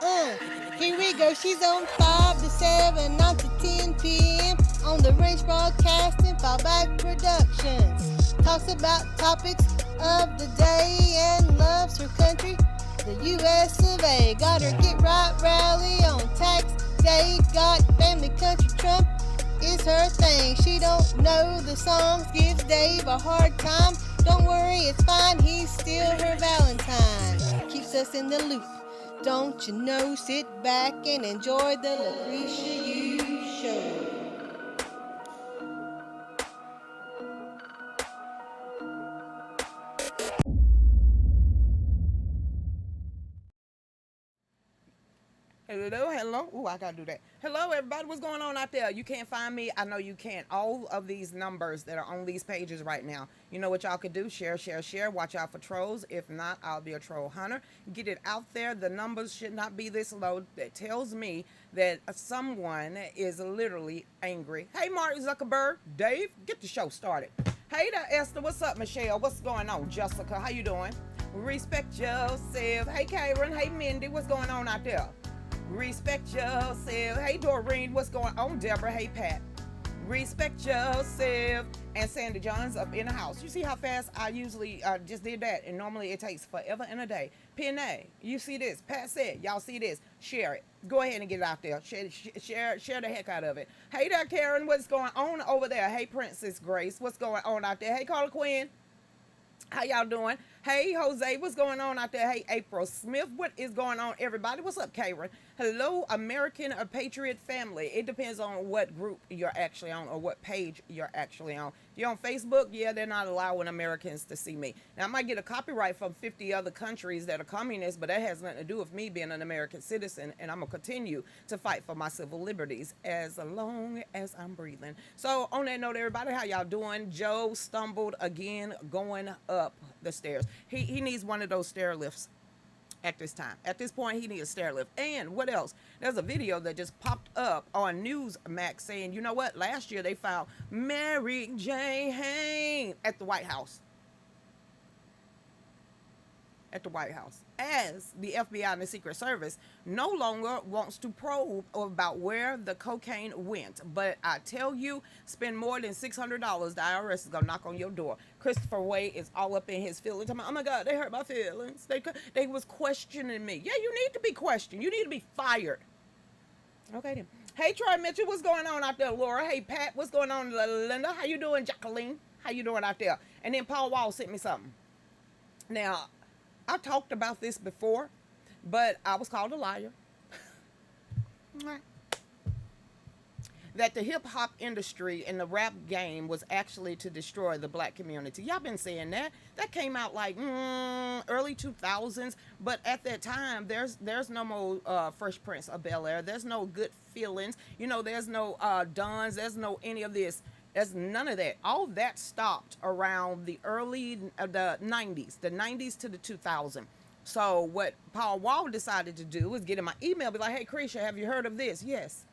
Uh, Here we go. She's on 5 to 7, 9 to 10 p.m. On the range broadcasting, Fallback Productions. Talks about topics of the day and loves her country, the U.S. of A. Got her Get Right rally on tax day. Got family country Trump is her thing. She don't know the songs, gives Dave a hard time. Don't worry, it's fine, he's still her Valentine. Keeps us in the loop. Don't you know? Sit back and enjoy the Lucretia Hughes Show. Hello, hello. Ooh, I gotta do that. Hello, everybody. What's going on out there? You can't find me. I know you can't. All of these numbers that are on these pages right now. You know what y'all could do? Share, share, share. Watch out for trolls. If not, I'll be a troll hunter. Get it out there. The numbers should not be this low. That tells me that someone is literally angry. Hey, Mark Zuckerberg, Dave, get the show started. Hey there, Esther. What's up, Michelle? What's going on, Jessica? How you doing? Respect yourself. Hey, Karen. Hey, Mindy. What's going on out there? Respect yourself. Hey, Doreen, what's going on? Deborah, hey, Pat. Respect yourself. And Sandy Johns up in the house. You see how fast I usually just did that? And normally it takes forever and a day. PNA, you see this? Pat said, y'all see this? Share it. Go ahead and get it out there. Share the heck out of it. Hey there, Karen, what's going on over there? Hey, Princess Grace, what's going on out there? Hey, Carla Quinn. How y'all doing? Hey, Jose, what's going on out there? Hey, April Smith, what is going on, everybody? What's up, Karen? Hello, American Patriot family. It depends on what group you're actually on or what page you're actually on. If you're on Facebook, yeah, they're not allowing Americans to see me. Now, I might get a copyright from 50 other countries that are communist, but that has nothing to do with me being an American citizen, and I'm going to continue to fight for my civil liberties as long as I'm breathing. So, on that note, everybody, how y'all doing? Joe stumbled again going up the stairs. He needs one of those stair lifts at this time. At this point, he needs a stair lift. And what else? There's a video that just popped up on Newsmax saying, you know what? Last year they found Mary Jane at the White House. At the White House, as the FBI and the Secret Service no longer wants to probe about where the cocaine went. But I tell you, spend more than $600, the IRS is gonna knock on your door. Christopher Wade is all up in his feelings. Oh my God, they hurt my feelings. They was questioning me. Yeah, you need to be questioned. You need to be fired. Okay then. Hey, Troy Mitchell, what's going on out there? Laura, hey Pat, what's going on? Linda, how you doing? Jacqueline, how you doing out there? And then Paul Wall sent me something. Now, I talked about this before, but I was called a liar. That the hip hop industry and the rap game was actually to destroy the black community. Y'all been saying that. That came out like early 2000s, but at that time, there's no more Fresh Prince of Bel-Air. There's no Good Feelings. You know, there's no Duns. There's no any of this. There's none of that. All that stopped around the early the 90s to the 2000s. So what Paul Wall decided to do was get in my email, be like, hey, Krisha, have you heard of this? Yes.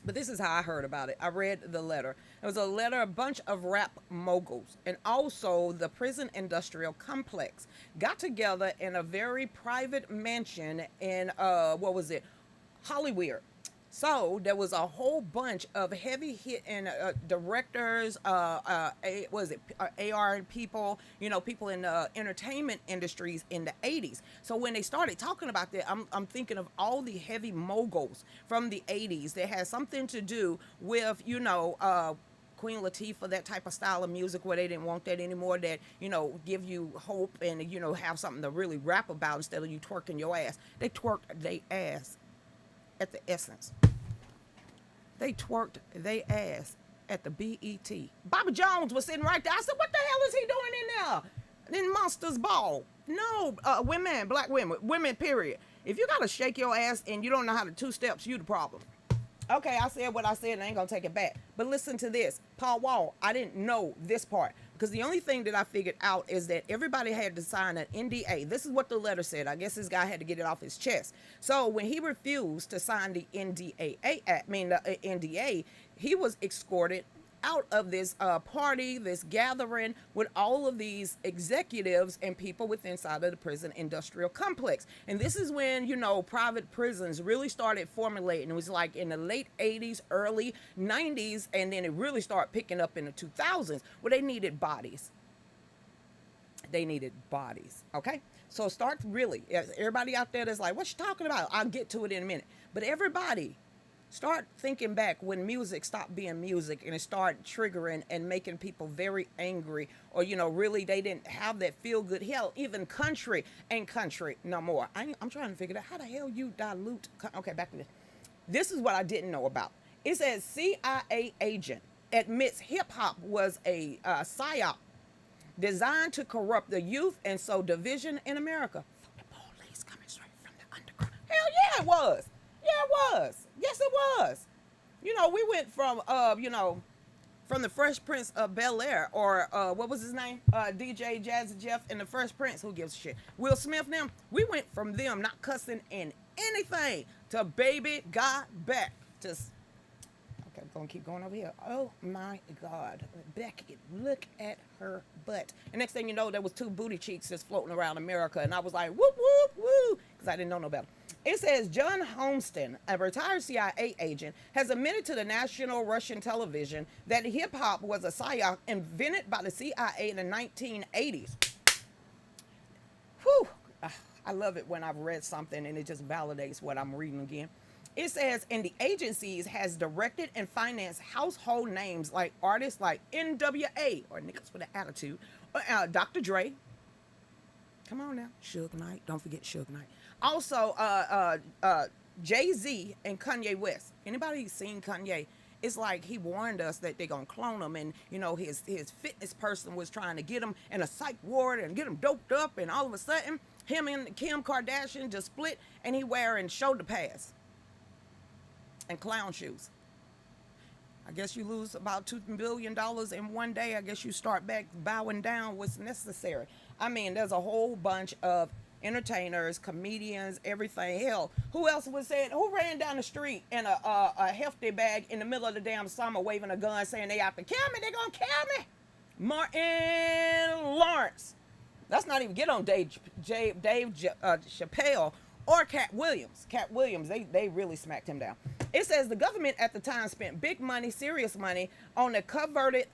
But this is how I heard about it. I read the letter. It was a letter, a bunch of rap moguls and also the prison industrial complex got together in a very private mansion in, what was it, Hollywood. So there was a whole bunch of heavy hitting directors, AR people, you know, people in the entertainment industries in the 80s. So when they started talking about that, I'm thinking of all the heavy moguls from the 80s that had something to do with, you know, Queen Latifah, that type of style of music where they didn't want that anymore, that, you know, give you hope and, you know, have something to really rap about instead of you twerking your ass. They twerked their ass at the Essence. They twerked their ass at the BET. Bobby Jones was sitting right there. I said, what the hell is he doing in there? In Monsters Ball. No, women, black women, period. If you got to shake your ass and you don't know how to two steps, you the problem. Okay, I said what I said and I ain't going to take it back. But listen to this. Paul Wall, I didn't know this part. Because the only thing that I figured out is that everybody had to sign an NDA. This is what the letter said. I guess this guy had to get it off his chest. So when he refused to sign the NDA, he was escorted out of this party, this gathering with all of these executives and people within inside of the prison industrial complex. And this is when, private prisons really started formulating. It was like in the late 80s, early 90s, and then it really started picking up in the 2000s where they needed bodies. They needed bodies, okay? So start really, everybody out there that's like, what you talking about? I'll get to it in a minute. But everybody, start thinking back when music stopped being music and it started triggering and making people very angry, or really they didn't have that feel good. Hell, even country ain't country no more. I'm trying to figure out how the hell you dilute. Okay, back to this. This is what I didn't know about. It says CIA agent admits hip hop was a psyop designed to corrupt the youth and sow division in America. The police coming straight from the underground. Hell yeah, it was. Yeah, it was. Yes, it was. We went from, from the Fresh Prince of Bel-Air, or what was his name? DJ Jazzy Jeff and the Fresh Prince. Who gives a shit? Will Smith and them. We went from them not cussing in anything to Baby Got Back. Just, okay, I'm going to keep going over here. Oh, my God. Becky, look at her butt. And next thing you know, there was 2 booty cheeks just floating around America. And I was like, whoop, whoop, whoop, because I didn't know no better. It says John Homston, a retired CIA agent, has admitted to the national Russian television that hip-hop was a psyop invented by the CIA in the 1980s. Whew. I love it when I've read something and it just validates what I'm reading again. It says, and the agencies has directed and financed household names like artists like NWA, or niggas with an attitude, or Dr. Dre. Come on now. Suge Knight. Don't forget Suge Knight. Also, Jay-Z and Kanye West. Anybody seen Kanye? It's like he warned us that they're going to clone him. And, his fitness person was trying to get him in a psych ward and get him doped up. And all of a sudden, him and Kim Kardashian just split. And he wearing shoulder pads and clown shoes. I guess you lose about $2 billion in one day. I guess you start back bowing down what's necessary. I mean, there's a whole bunch of entertainers, comedians, everything. Hell, who else was saying, who ran down the street in a hefty bag in the middle of the damn summer waving a gun saying they out to kill me, they gonna kill me? Martin Lawrence. Let's not even get on Dave Chappelle or Cat Williams. Cat Williams, they really smacked him down. It says the government at the time spent big money, serious money, on the coverted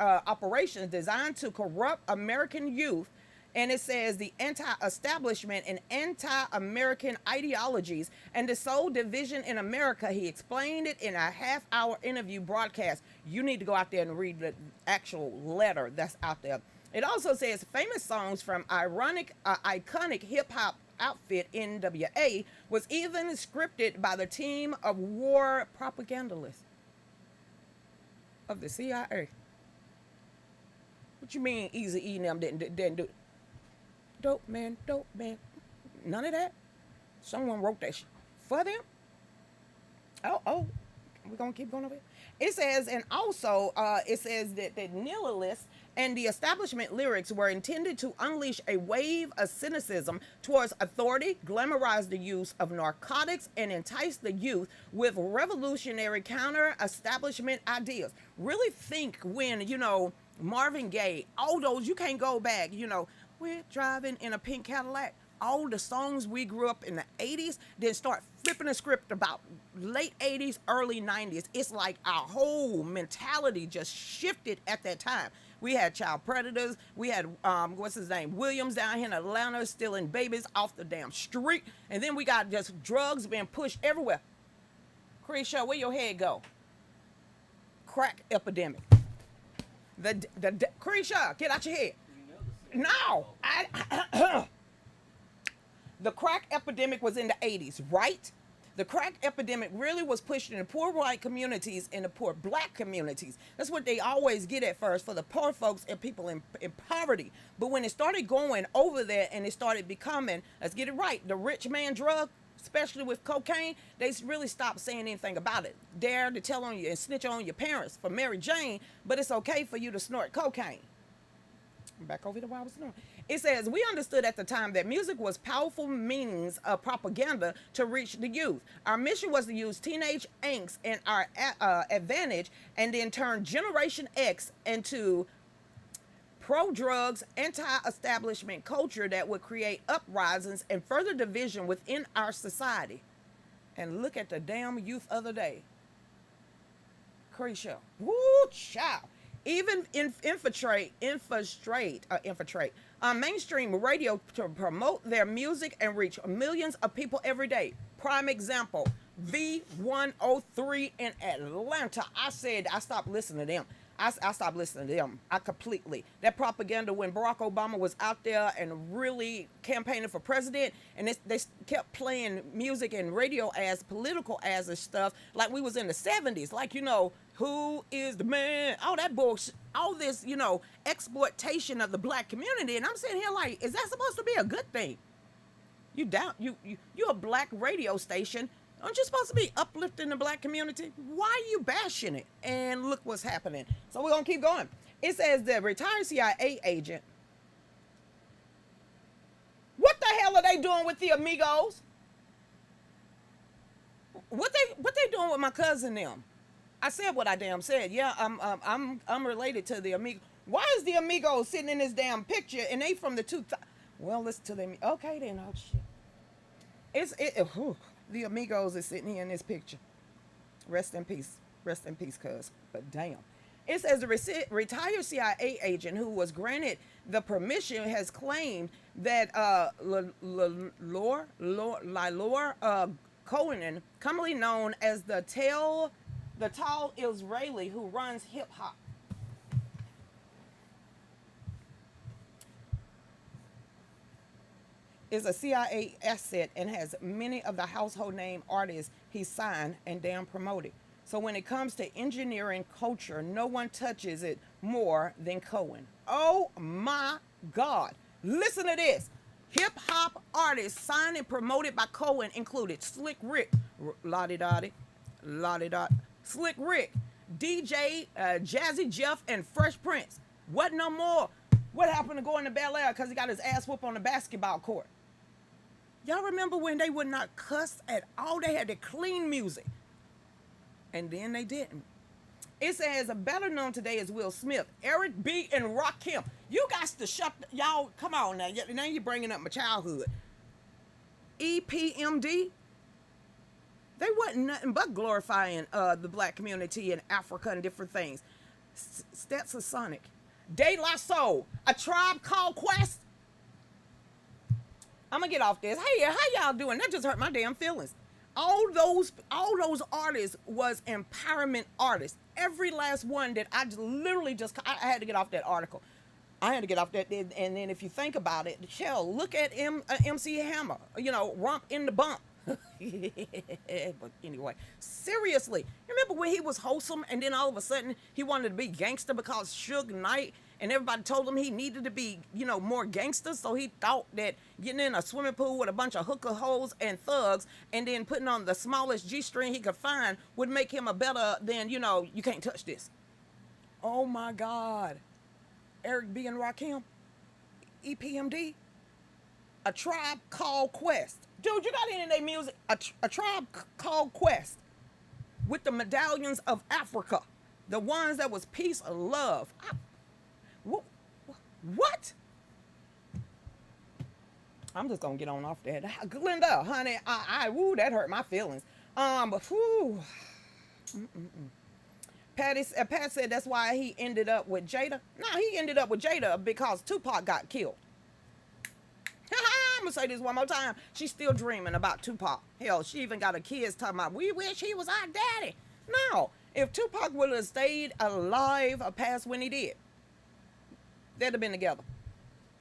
operations designed to corrupt American youth. And it says the anti-establishment and anti-American ideologies and the sole division in America. He explained it in a half-hour interview broadcast. You need to go out there and read the actual letter that's out there. It also says famous songs from iconic hip-hop outfit NWA was even scripted by the team of war propagandists of the CIA. What you mean Eazy-E and them didn't do? Dope man. None of that. Someone wrote that for them. Oh, we're gonna keep going over here. It says, and also it says that the nihilist and the establishment lyrics were intended to unleash a wave of cynicism towards authority, glamorize the use of narcotics, and entice the youth with revolutionary counter-establishment ideas. Really think when, Marvin Gaye, all those, you can't go back, we're driving in a pink Cadillac. All the songs we grew up in the 80s, then start flipping the script about late 80s, early 90s. It's like our whole mentality just shifted at that time. We had child predators. We had, Williams down here in Atlanta stealing babies off the damn street. And then we got just drugs being pushed everywhere. Lucretia, where your head go? Crack epidemic. Lucretia, get out your head. No. The crack epidemic was in the 80s, right? The crack epidemic really was pushed in the poor white communities and the poor black communities. That's what they always get at first, for the poor folks and people in poverty. But when it started going over there and it started becoming, let's get it right, the rich man drug, especially with cocaine, they really stopped saying anything about it. Dare to tell on you and snitch on your parents for Mary Jane, but it's okay for you to snort cocaine. Back over to what I was doing. It says, we understood at the time that music was powerful means of propaganda to reach the youth. Our mission was to use teenage angst and our advantage and then turn Generation X into pro-drugs, anti-establishment culture that would create uprisings and further division within our society. And look at the damn youth of the day. Crazy. Woo, child. Even infiltrate mainstream radio to promote their music and reach millions of people every day. Prime example, V103 in Atlanta. I said I stopped listening to them. I stopped listening to them. I completely. That propaganda when Barack Obama was out there and really campaigning for president, and they kept playing music and radio ads, political ads and stuff, like we was in the 70s. Like, you know, who is the man? All that bullshit, all this, you know, exploitation of the black community. And I'm sitting here like, is that supposed to be a good thing? You a black radio station. Aren't you supposed to be uplifting the black community? Why are you bashing it? And look what's happening. So we're going to keep going. It says the retired CIA agent. What the hell are they doing with the Amigos? What they doing with my cousin them? I said what I damn said. Yeah, I'm related to the Amigos. Why is the Amigos sitting in this damn picture and they from the well, listen to them. Okay then, oh shit. The Amigos is sitting here in this picture. Rest in peace. Rest in peace, cuz. But damn. It says the retired CIA agent who was granted the permission has claimed that Lylor Cohen, commonly known as the tall Israeli who runs hip hop, is a CIA asset and has many of the household name artists he signed and damn promoted. So when it comes to engineering culture, no one touches it more than Cohen. Oh my God. Listen to this. Hip hop artists signed and promoted by Cohen included Slick Rick, Lottie Dot, Slick Rick, DJ, Jazzy Jeff, and Fresh Prince. What no more? What happened to going to Bel Air because he got his ass whooped on the basketball court? Y'all remember when they would not cuss at all? They had to clean music. And then they didn't. It says, better known today as Will Smith, Eric B. and Rakim. You guys to shut, y'all, come on now. Now you're bringing up my childhood. EPMD, they wasn't nothing but glorifying the black community in Africa and different things. Stetson Sonic, De La Soul, A Tribe Called Quest. I'm gonna get off this. Hey, how y'all doing? That just hurt my damn feelings. All those artists was empowerment artists. Every last one that I had to get off that article. I had to get off that. And then if you think about it, hell, look at MC Hammer. You know, Rump in the Bump. But anyway, seriously, you remember when he was wholesome and then all of a sudden he wanted to be gangster because Suge Knight and everybody told him he needed to be, you know, more gangster, so he thought that getting in a swimming pool with a bunch of hooker hoes and thugs and then putting on the smallest G-string he could find would make him a better than, you know, you can't touch this. Oh my God. Eric B. and Rakim, EPMD, A Tribe Called Quest. Dude, you got any of their music? A Tribe Called Quest with the medallions of Africa, the ones that was peace and love. What? I'm just gonna get on off that. Glenda, honey, woo, that hurt my feelings. But whew. Pat said that's why he ended up with Jada. No, he ended up with Jada because Tupac got killed. I'm gonna say this one more time. She's still dreaming about Tupac. Hell, she even got her kids talking about, we wish he was our daddy. No, if Tupac would have stayed alive or passed when he did, they'd have been together.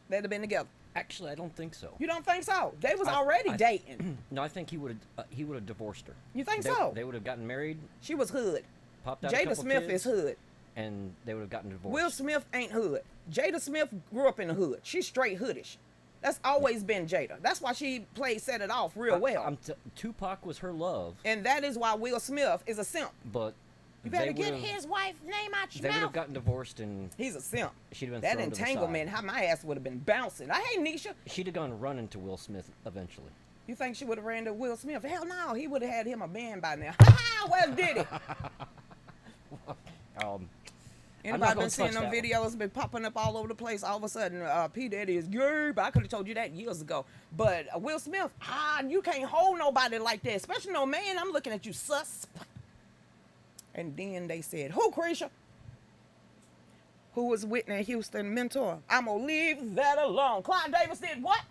They'd have been together. Actually, I don't think so. You don't think so? They was already dating. No, I think he would have divorced her. You think so? They would have gotten married. She was hood. Popped out Jada Smith kids, is hood. and they would have gotten divorced. Will Smith ain't hood. Jada Smith grew up in the hood. She's straight hoodish. That's always been Jada. That's why she played Set It Off real well. Tupac was her love. And that is why Will Smith is a simp. But You better They get would've- his wife's name out They your would have mouth. gotten divorced and He's a simp. she'd have been That thrown to the entanglement, side. how my ass would have been bouncing. Hey, Nisha, She'd have gone running to Will Smith eventually. you think she would have ran to Will Smith? Hell no, he would have had him a man by now. Where's Diddy? I'm Anybody not been gonna seeing touch them that one. videos been popping up all over the place? All of a sudden, P. Diddy is gay, but I could have told you that years ago. But Will Smith, you can't hold nobody like that, especially no man. I'm looking at you, sus. And then they said, who, Lucretia? Who was Whitney Houston mentor? I'm going to leave that alone. Clive Davis did what?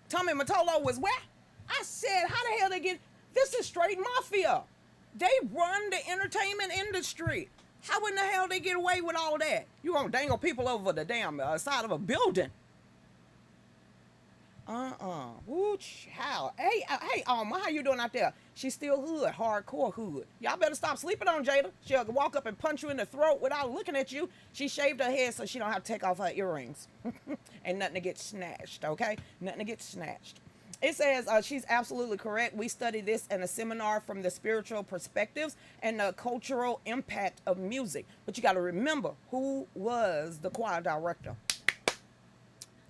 Tommy Mottola was where? I said, how the hell they get... This is straight mafia. They run the entertainment industry. How in the hell they get away with all that? You gonna dangle people over the damn side of a building? Woo, child. Hey, Alma, how you doing out there? She's still hood, hardcore hood. Y'all better stop sleeping on Jada. She'll walk up and punch you in the throat without looking at you. She shaved her head so she don't have to take off her earrings. And nothing to get snatched, okay? Nothing to get snatched. It says she's absolutely correct. We study this in a seminar from the spiritual perspectives and the cultural impact of music. But you got to remember, who was the choir director?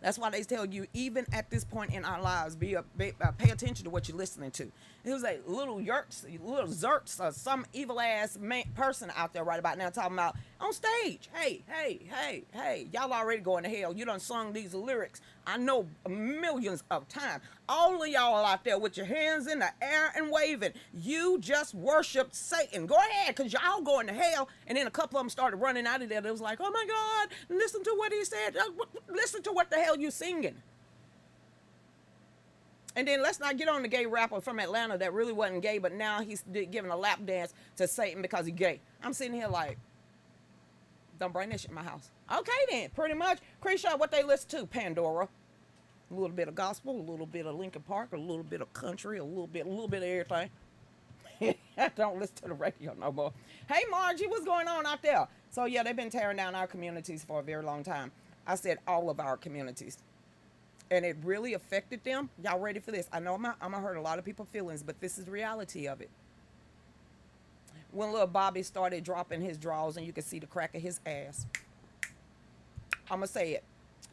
That's why they tell you, even at this point in our lives, pay attention to what you're listening to. It was a little zerts, some evil ass person out there right about now talking about on stage. Hey, y'all already going to hell. You done sung these lyrics. I know millions of times. All of y'all out there with your hands in the air and waving. You just worshiped Satan. Go ahead, because y'all going to hell. And then a couple of them started running out of there. They was like, oh my God, listen to what he said. Listen to what the hell you singing. And then let's not get on the gay rapper from Atlanta that really wasn't gay, but now he's giving a lap dance to Satan because he's gay. I'm sitting here like, don't bring that shit in my house. Okay then, pretty much. Lucretia, what they listen to? Pandora. A little bit of gospel, a little bit of Linkin Park, a little bit of country, a little bit of everything. I don't listen to the radio no more. Hey Margie, what's going on out there? So yeah, they've been tearing down our communities for a very long time. I said all of our communities. And it really affected them. Y'all ready for this? I know I'm gonna hurt a lot of people's feelings, but this is the reality of it. When little Bobby started dropping his drawers and you could see the crack of his ass. I'm gonna say it.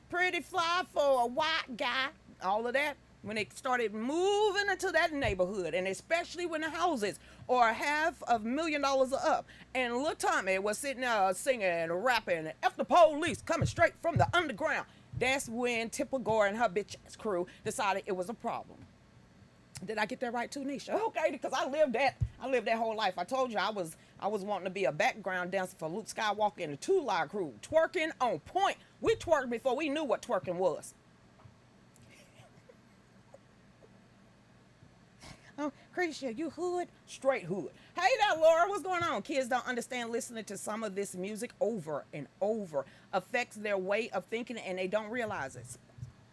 Pretty fly for a white guy. All of that. When they started moving into that neighborhood, and especially when the houses are $500,000 or up, and Lil Tommy was sitting there singing, rapping, F the police coming straight from the underground. That's when Tipper Gore and her bitch ass crew decided it was a problem. Did I get that right too, Nisha? Okay, because I lived that whole life. I told you I was wanting to be a background dancer for Luke Skywalker and the Two Live Crew, twerking on point. We twerked before we knew what twerking was. Oh, Lucretia, you hood? Straight hood. Hey there, Laura, what's going on? Kids don't understand listening to some of this music over and over affects their way of thinking, and they don't realize it.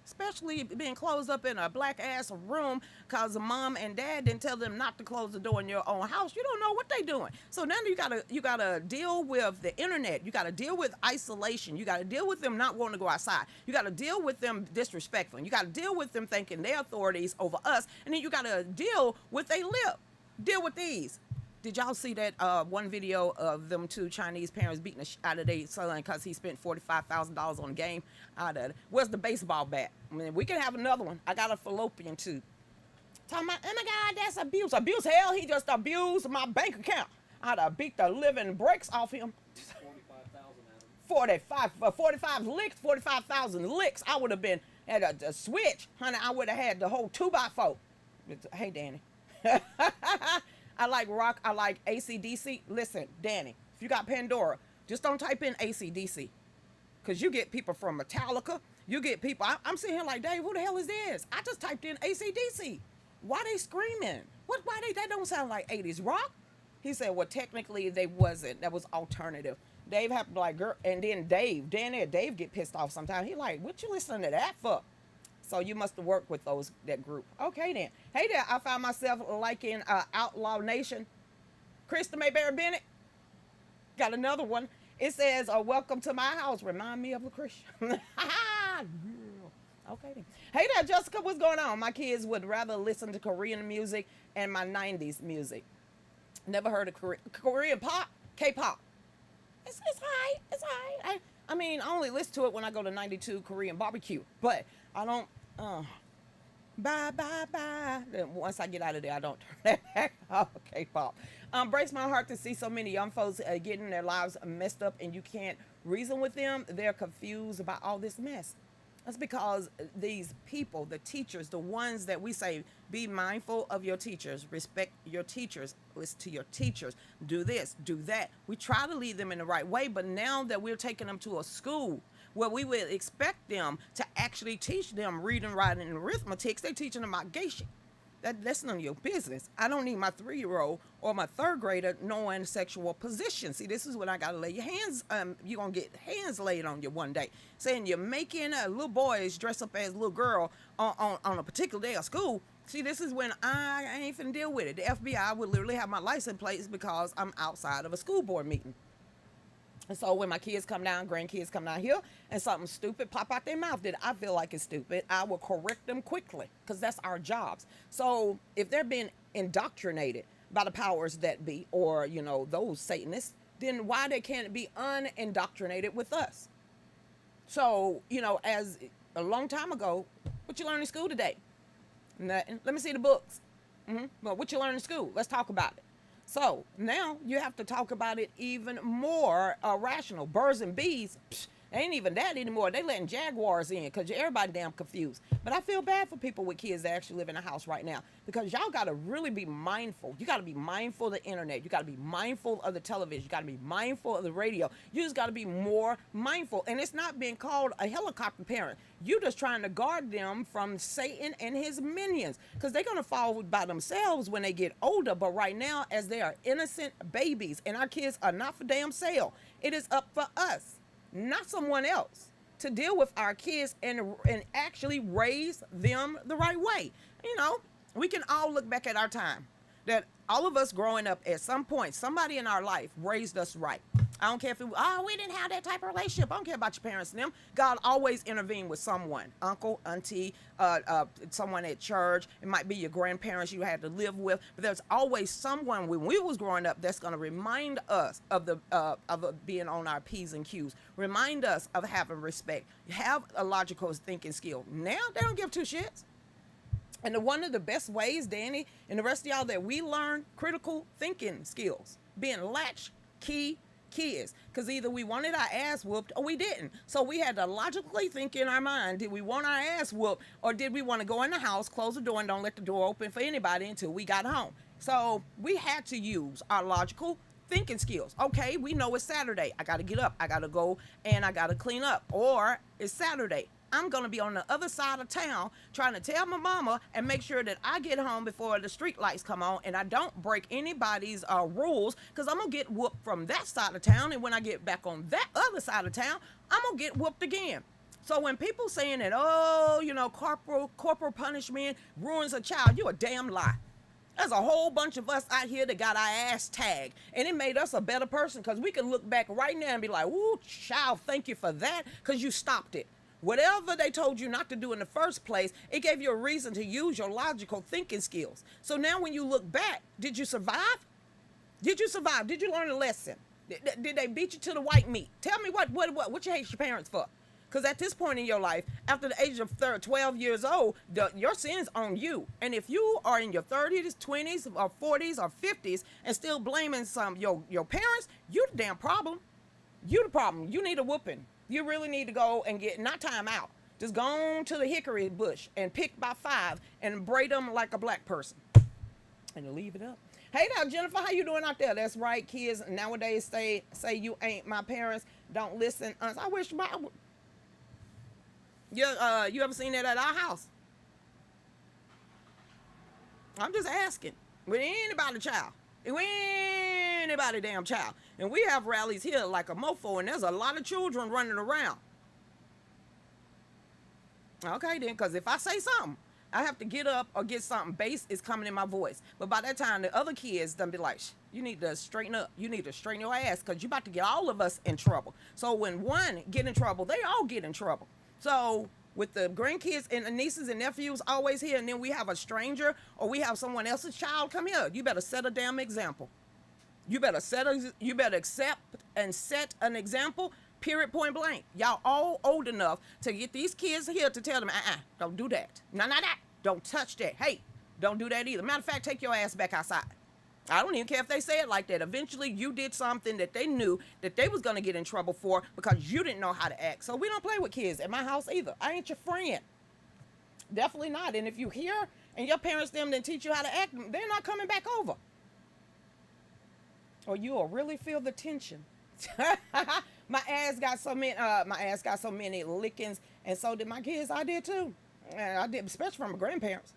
Especially being closed up in a black ass room because the mom and dad didn't tell them not to close the door in your own house. You don't know what they doing. So now you gotta deal with the internet. You gotta deal with isolation. You gotta deal with them not wanting to go outside. You gotta deal with them disrespectful. You gotta deal with them thinking they're authorities over us. And then you gotta deal with they lip. Deal with these. Did y'all see that one video of them two Chinese parents beating the shit out of their son because he spent $45,000 on a game? Where's the baseball bat? I mean, we can have another one. I got a fallopian too. Talking about, oh my God, that's abuse. Abuse, hell, he just abused my bank account. I'd have beat the living bricks off him. 45 licks, 45,000 licks. I would have been at a switch. Honey, I would have had the whole 2x4. Hey, Danny. I like rock. I like AC/DC. Listen, Danny, if you got Pandora, just don't type in AC/DC. Because you get people from Metallica. You get people. I'm sitting here like, Dave, who the hell is this? I just typed in AC/DC. Why they screaming? That don't sound like 80s rock. He said, well, technically they wasn't. That was alternative. Dave happened to like, girl, and then Dave get pissed off sometimes. He like, what you listening to that for? So you must have worked with that group. Okay then. Hey there, I found myself liking Outlaw Nation. Krista Mayberry Bennett. Got another one. It says, welcome to my house. Remind me of Lucretia. Okay then. Hey there, Jessica, what's going on? My kids would rather listen to Korean music and my 90s music. Never heard of Korean pop, K-pop. It's high. It's high. I mean, I only listen to it when I go to 92 Korean barbecue, but I don't. Bye, bye, bye. Then once I get out of there, I don't turn that back off. K-pop. Breaks my heart to see so many young folks getting their lives messed up, and you can't reason with them. They're confused about all this mess. That's because these people, the teachers, the ones that we say, be mindful of your teachers, respect your teachers, listen to your teachers, do this, do that. We try to lead them in the right way, but now that we're taking them to a school where we would expect them to actually teach them reading, writing, and arithmetic, they're teaching them about geisha. That's none of your business. I don't need my 3-year-old or my 3rd grader knowing sexual position. See, this is when I got to lay your hands, you're going to get hands laid on you one day. Saying you're making little boys dress up as a little girl on a particular day of school. See, this is when I ain't finna deal with it. The FBI would literally have my license plates because I'm outside of a school board meeting. And so when my kids come down, grandkids come down here, and something stupid pop out their mouth that I feel like is stupid, I will correct them quickly because that's our jobs. So if they're being indoctrinated by the powers that be, or, those Satanists, then why they can't be unindoctrinated with us? So, as a long time ago, what you learn in school today? Nothing. Let me see the books. Well, what you learn in school? Let's talk about it. So now you have to talk about it even more rational. Birds and bees, ain't even that anymore. They letting jaguars in because everybody damn confused. But I feel bad for people with kids that actually live in a house right now because y'all got to really be mindful. You got to be mindful of the internet. You got to be mindful of the television. You got to be mindful of the radio. You just got to be more mindful. And it's not being called a helicopter parent. You just trying to guard them from Satan and his minions because they're going to fall by themselves when they get older. But right now, as they are innocent babies and our kids are not for damn sale, it is up for us, not someone else, to deal with our kids and actually raise them the right way. We can all look back at our time that all of us growing up at some point, somebody in our life raised us right. I don't care if we didn't have that type of relationship. I don't care about your parents and them. God always intervened with someone, uncle, auntie, someone at church. It might be your grandparents you had to live with, but there's always someone when we was growing up that's going to remind us of being on our P's and Q's, remind us of having respect, have a logical thinking skill. Now they don't give two shits. And one of the best ways, Danny, and the rest of y'all, that we learn critical thinking skills, being latchkey kids, because either we wanted our ass whooped or we didn't. So we had to logically think in our mind, did we want our ass whooped or did we want to go in the house, close the door, and don't let the door open for anybody until we got home? So we had to use our logical thinking skills. Okay, we know it's Saturday. I got to get up. I got to go and I got to clean up. Or it's Saturday. I'm going to be on the other side of town trying to tell my mama and make sure that I get home before the street lights come on and I don't break anybody's rules because I'm going to get whooped from that side of town. And when I get back on that other side of town, I'm going to get whooped again. So when people saying that, corporal punishment ruins a child, you a damn lie. There's a whole bunch of us out here that got our ass tagged, and it made us a better person because we can look back right now and be like, ooh, child, thank you for that because you stopped it. Whatever they told you not to do in the first place, it gave you a reason to use your logical thinking skills. So now when you look back, did you survive? Did you survive? Did you learn a lesson? Did they beat you to the white meat? Tell me what you hate your parents for. Because at this point in your life, after the age of 12 years old, your sin's on you. And if you are in your 30s, 20s, or 40s, or 50s, and still blaming your parents, you the damn problem. You the problem. You need a whooping. You really need to go and get, not time out, just go on to the hickory bush and pick by 5 and braid them like a black person. And leave it up. Hey now, Jennifer, how you doing out there? That's right, kids nowadays say you ain't my parents. Don't listen. I wish you ever seen that at our house? I'm just asking. With anybody child. With anybody damn child. And we have rallies here like a mofo, and there's a lot of children running around. Okay then, because if I say something, I have to get up or get something. Bass is coming in my voice. But by that time, the other kids done be like, you need to straighten up. You need to straighten your ass because you about to get all of us in trouble. So when one get in trouble, they all get in trouble. So with the grandkids and the nieces and nephews always here, and then we have a stranger or we have someone else's child come here, you better set a damn example. You better accept and set an example. Period. Point blank. Y'all all old enough to get these kids here to tell them, don't do that. No, that. Don't touch that. Hey, don't do that either. Matter of fact, take your ass back outside. I don't even care if they say it like that. Eventually, you did something that they knew that they was going to get in trouble for because you didn't know how to act. So we don't play with kids at my house either. I ain't your friend. Definitely not. And if you hear and your parents them didn't teach you how to act, they're not coming back over. Or you will really feel the tension. My ass got so many lickings, and so did my kids. I did too. And I did, especially from my grandparents.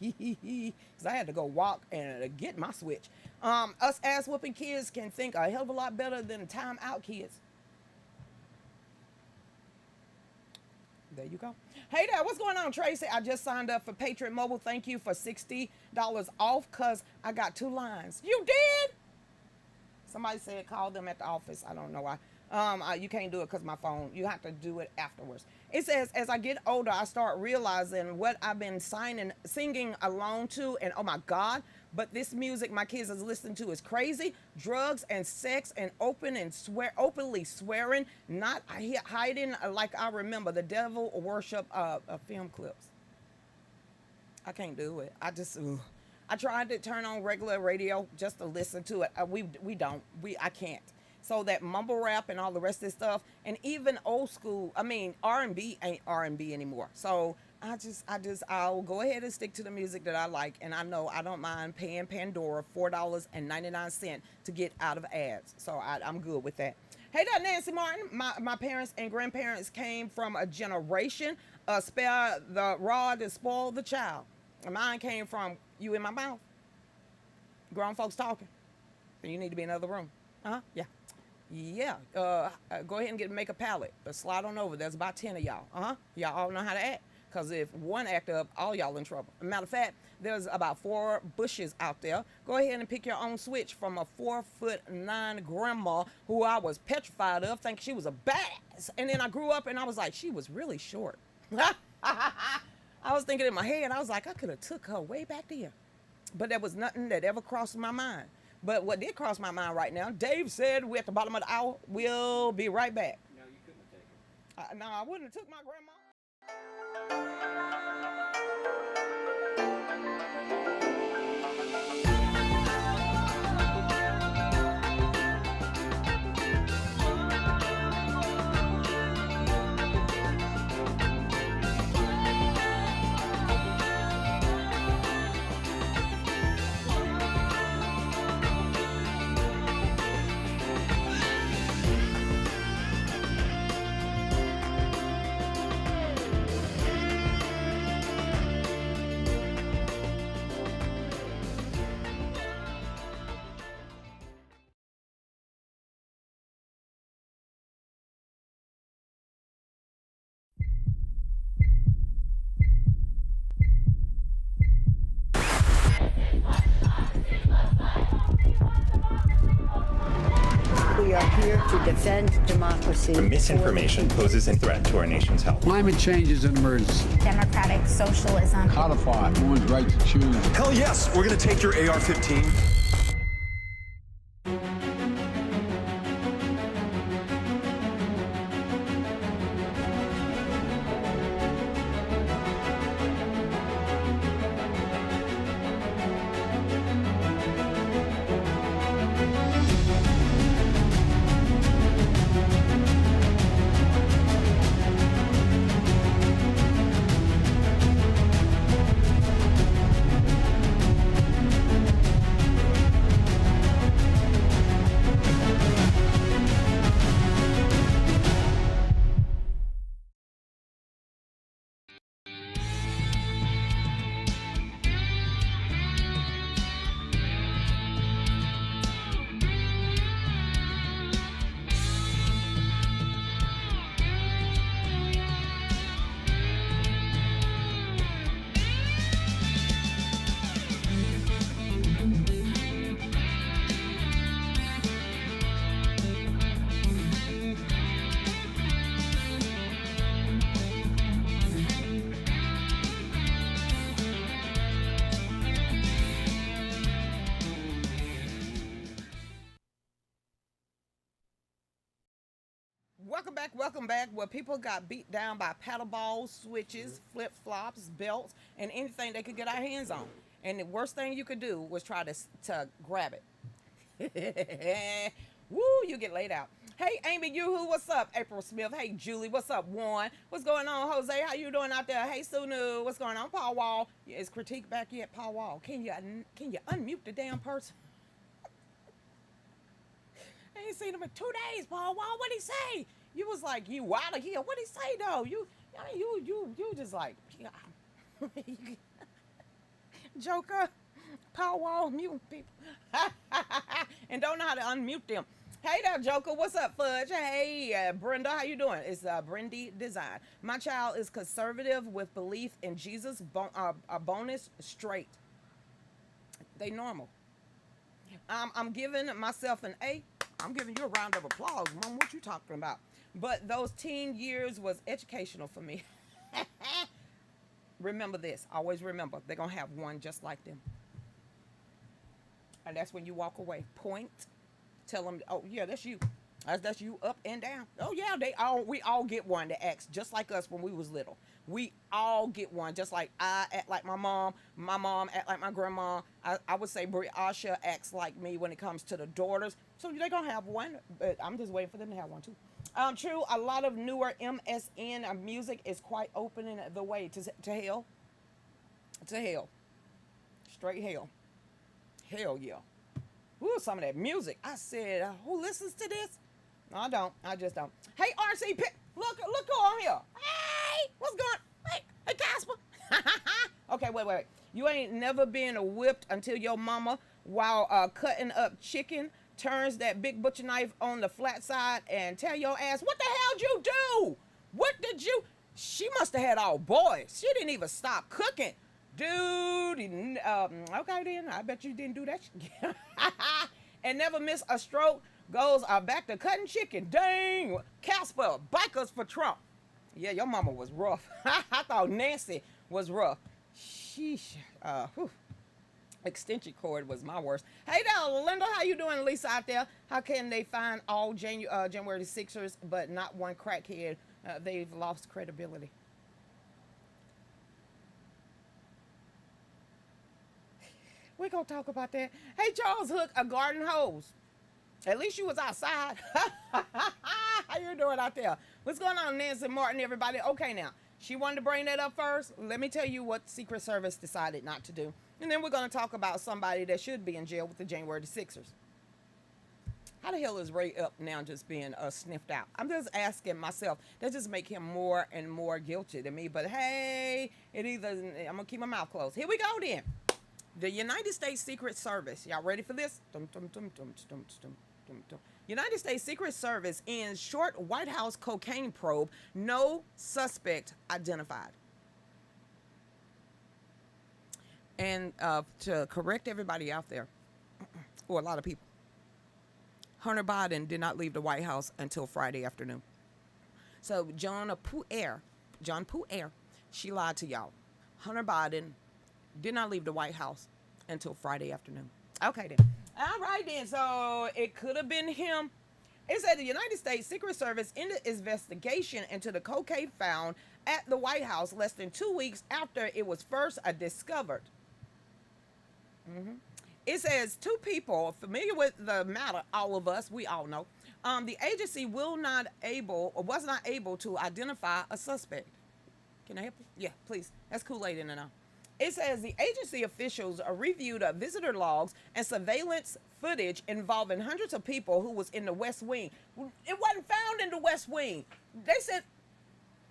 Because I had to go walk and get my switch. Us ass whooping kids can think a hell of a lot better than time out kids. There you go. Hey there, what's going on, Tracy? I just signed up for Patriot Mobile. Thank you for $60 off because I got 2 lines. You did? Somebody said call them at the office. I don't know why. You can't do it because my phone. You have to do it afterwards. It says, as I get older, I start realizing what I've been singing along to, and oh my God, but this music my kids is listening to is crazy. Drugs and sex and openly swearing, not hiding like I remember the devil worship film clips. I can't do it. I tried to turn on regular radio just to listen to it. I can't. So that mumble rap and all the rest of this stuff, and even old school, R&B ain't R&B anymore. So I'll go ahead and stick to the music that I like, and I know I don't mind paying Pandora $4.99 to get out of ads. So I'm good with that. Hey there, Nancy Martin. My parents and grandparents came from a generation, spare the rod and spoil the child. And mine came from you in my mouth. Grown folks talking. You need to be in another room. Yeah. Yeah, go ahead and make a pallet, but slide on over. There's about 10 of y'all. Y'all all know how to act, because if one act up, all y'all in trouble. Matter of fact, there's about 4 bushes out there. Go ahead and pick your own switch from a 4'9" grandma who I was petrified of, thinking she was a badass. And then I grew up and I was like, she was really short. I was thinking in my head, I was like, I could have took her way back there. But there was nothing that ever crossed my mind. But what did cross my mind right now, Dave said we're at the bottom of the hour. We'll be right back. No, you couldn't have taken it. No, I wouldn't have took my grandma. We are here to defend democracy. The misinformation poses a threat to our nation's health. Climate change is an emergency. Democratic socialism. Codify one's right to choose. Hell yes, we're going to take your AR-15. Welcome back. Where people got beat down by paddle balls, switches, flip flops, belts, and anything they could get our hands on. And the worst thing you could do was try to grab it. Woo, you get laid out. Hey, Amy, who? What's up? April Smith. Hey, Julie, what's up? Warren, what's going on? Jose, how you doing out there? Hey, Sunu, what's going on? Paul Wall, is Critique back yet? Paul Wall, can you unmute the damn person? I ain't seen him in 2 days, Paul Wall. What'd he say? You was like, you out of here. What'd he say though? You just like, Joker, Paul Wall, mute people, and don't know how to unmute them. Hey there, Joker. What's up, Fudge? Hey, Brenda. How you doing? It's Brendy Design. My child is conservative with belief in Jesus. A bonus straight. They normal. I'm giving myself an A. I'm giving you a round of applause, Mom. What you talking about? But those teen years was educational for me. Remember this. Always remember. They're going to have one just like them. And that's when you walk away. Point. Tell them, oh, yeah, that's you. That's you up and down. Oh, yeah, we all get one that acts just like us when we was little. We all get one, just like I act like my mom act like my grandma. I would say Asha acts like me when it comes to the daughters. So they're going to have one, but I'm just waiting for them to have one, too. True, a lot of newer MSN music is quite opening the way to hell. To hell. Straight hell. Hell yeah. Ooh, some of that music. I said, who listens to this? No, I don't. I just don't. Hey, RC, look who on here. Hey, what's going on? Hey, Casper. Okay, wait. You ain't never been whipped until your mama, while cutting up chicken, turns that big butcher knife on the flat side and tell your ass, what the hell did you do? What did you? She must have had all boys. She didn't even stop cooking. Dude, okay then, I bet you didn't do that. And never miss a stroke, goes back to cutting chicken. Dang, Casper, bikers for Trump. Yeah, your mama was rough. I thought Nancy was rough. Sheesh. Extension cord was my worst. Hey there, Linda, how you doing? Lisa out there. How can they find all January 6ers, but not one crackhead? They've lost credibility. We're going to talk about that. Hey, Charles Hook, a garden hose. At least you was outside. How you doing out there? What's going on, Nancy Martin, everybody? Okay, now, she wanted to bring that up first. Let me tell you what Secret Service decided not to do. And then we're going to talk about somebody that should be in jail with the January 6ers. How the hell is Ray Epps now just being sniffed out? I'm just asking myself. That just make him more and more guilty to me. But hey, I'm going to keep my mouth closed. Here we go then. The United States Secret Service, y'all ready for this? United States Secret Service ends short White House cocaine probe, no suspect identified. And to correct everybody out there, or a lot of people, Hunter Biden did not leave the White House until Friday afternoon. So John Puer, she lied to y'all. Hunter Biden did not leave the White House until Friday afternoon. Okay, then. All right, then. So it could have been him. It said the United States Secret Service ended investigation into the cocaine found at the White House less than 2 weeks after it was first discovered. It says two people familiar with the matter, all of us, we all know. The agency was not able to identify a suspect. Can I help you? Yeah, please. That's Kool-Aid in and out. It says the agency officials reviewed visitor logs and surveillance footage involving hundreds of people who was in the West Wing. It wasn't found in the West Wing. They said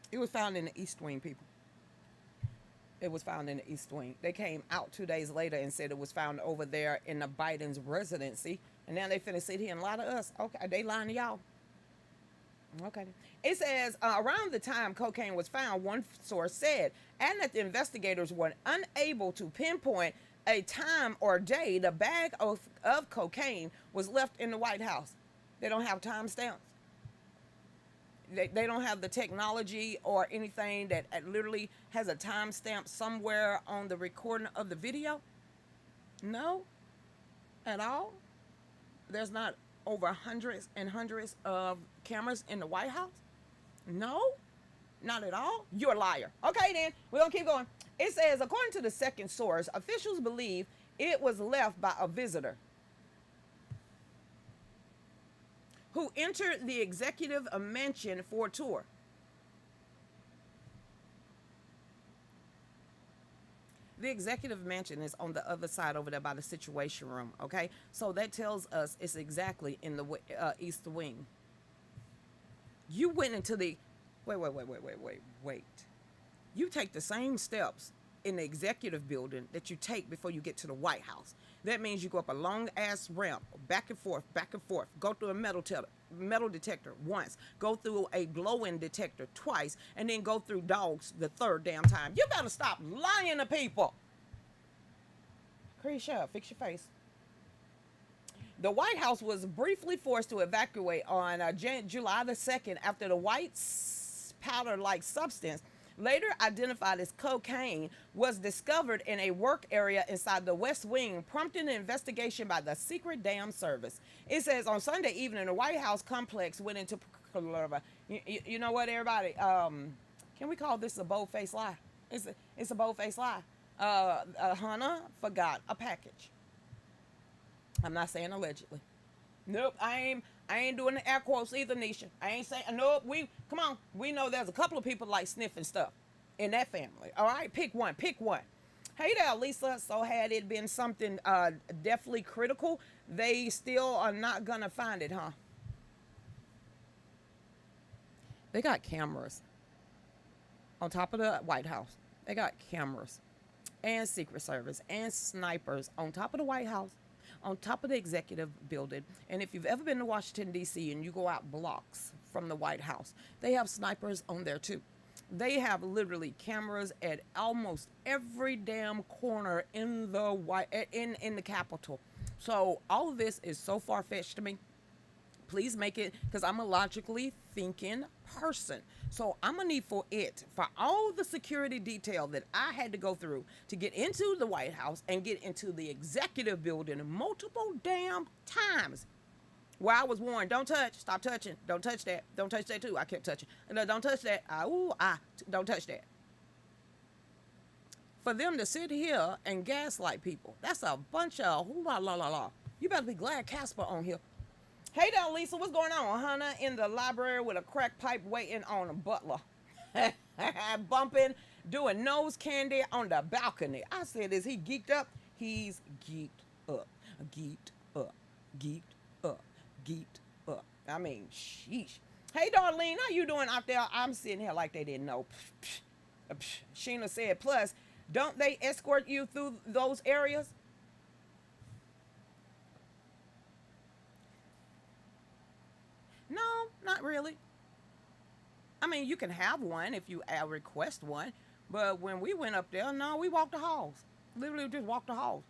it was found in the East Wing, people. It was found in the East Wing. They came out 2 days later and said it was found over there in the Biden's residency. And now they finna sit here and lie to us. Okay, they lying to y'all. Okay. It says around the time cocaine was found, one source said, and that the investigators were unable to pinpoint a time or day the bag of cocaine was left in the White House. They don't have timestamps. They don't have the technology or anything that literally has a timestamp somewhere on the recording of the video. No, at all. There's not over hundreds and hundreds of cameras in the White House? No, not at all. You're a liar. Okay, then we're gonna keep going. It says, according to the second source, officials believe it was left by a visitor who entered the executive mansion for a tour. The executive mansion is on the other side over there by the Situation Room, okay? So that tells us it's exactly in the East Wing. You went into the... Wait. You take the same steps in the executive building that you take before you get to the White House. That means you go up a long-ass ramp, back and forth, go through a metal detector once, go through a glow-in detector twice, and then go through dogs the third damn time. You better stop lying to people. Lucretia, fix your face. The White House was briefly forced to evacuate on July the 2nd after the white powder-like substance, later identified as cocaine, was discovered in a work area inside the West Wing, prompting an investigation by the Secret Dam Service. It says on Sunday evening, the White House complex went into... You know what, everybody? Can we call this a bold-faced lie? It's a bold-faced lie. Hannah forgot a package. I'm not saying allegedly. Nope, I ain't doing the air quotes either, Nisha. I ain't saying, nope, come on. We know there's a couple of people like sniffing stuff in that family. All right, pick one. Hey there, Lisa. So had it been something definitely critical, they still are not gonna find it, huh? They got cameras on top of the White House. They got cameras and Secret Service and snipers on top of the White House, on top of the executive building. And if you've ever been to Washington, D.C. and you go out blocks from the White House, they have snipers on there too. They have literally cameras at almost every damn corner in the Capitol. So all of this is so far-fetched to me. Please make it, because I'm a logically thinking person. So I'm going to need for all the security detail that I had to go through to get into the White House and get into the executive building multiple damn times, where I was warned, don't touch, stop touching, don't touch that too. I kept touching. No, don't touch that. Don't touch that. For them to sit here and gaslight people, that's a bunch of la. You better be glad Casper on here. Hey there, Lisa, what's going on? Hannah in the library with a crack pipe waiting on a butler. Bumping, doing nose candy on the balcony. I said, is he geeked up? He's geeked up. Geeked up. I mean, sheesh. Hey, Darlene, how you doing out there? I'm sitting here like they didn't know. Sheena said, plus, don't they escort you through those areas? No, not really. I mean, you can have one if you request one, but when we went up there, no, we walked the halls. Literally just walked the halls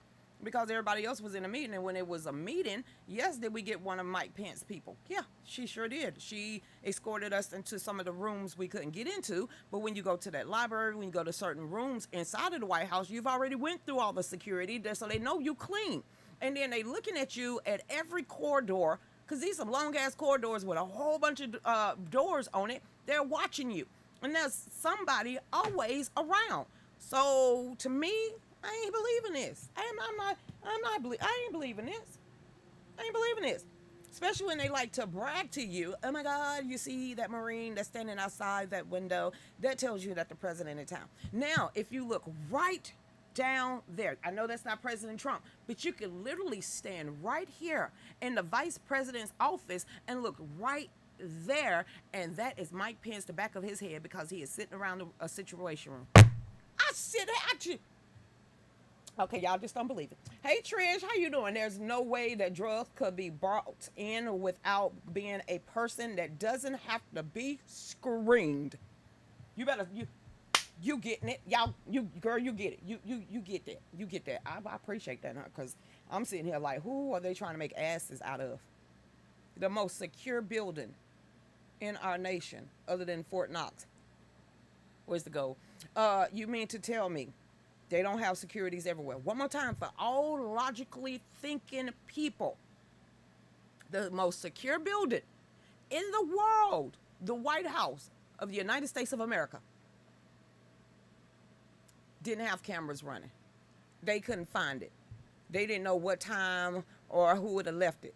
because everybody else was in a meeting. And when it was a meeting, yes, did we get one of Mike Pence's people? Yeah, she sure did. She escorted us into some of the rooms we couldn't get into. But when you go to that library, when you go to certain rooms inside of the White House, you've already went through all the security so they know you clean. And then they looking at you at every corridor, because these are long-ass corridors with a whole bunch of doors on it. They're watching you. And there's somebody always around. So, to me, I ain't believing this. I ain't believing this. I ain't believing this. Especially when they like to brag to you. Oh, my God, you see that Marine that's standing outside that window? That tells you that the president in town. Now, if you look right down there. I know that's not President Trump, but you can literally stand right here in the vice president's office and look right there, and that is Mike Pence, the back of his head, because he is sitting around a situation room. I sit at you. Okay, y'all just don't believe it. Hey, Trish, how you doing? There's no way that drugs could be brought in without being a person that doesn't have to be screened. You getting it, y'all? Girl, you get it. You get that. You get that. I appreciate that, because I'm sitting here like, who are they trying to make asses out of? The most secure building in our nation, other than Fort Knox. Where's the goal? You mean to tell me they don't have securities everywhere? One more time for all logically thinking people. The most secure building in the world, the White House of the United States of America, didn't have cameras running. They couldn't find it. They didn't know what time or who would have left it.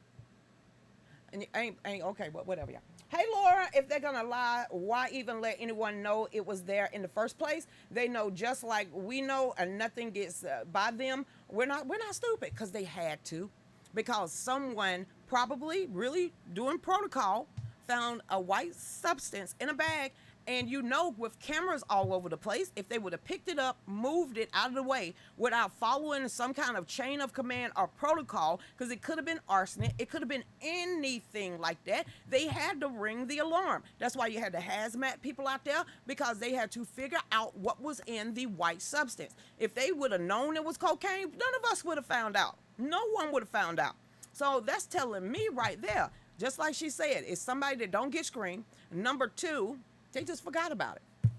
And ain't okay, but whatever, y'all. Hey, Laura, if they're gonna lie, why even let anyone know it was there in the first place? They know just like we know, and nothing gets by them. We're not stupid, because they had to, because someone probably really doing protocol found a white substance in a bag. And you know, with cameras all over the place, if they would have picked it up, moved it out of the way without following some kind of chain of command or protocol, because it could have been arsenic, it could have been anything like that, they had to ring the alarm. That's why you had the hazmat people out there, because they had to figure out what was in the white substance. If they would have known it was cocaine, none of us would have found out. No one would have found out. So that's telling me right there, just like she said, it's somebody that don't get screened. Number two, they just forgot about it.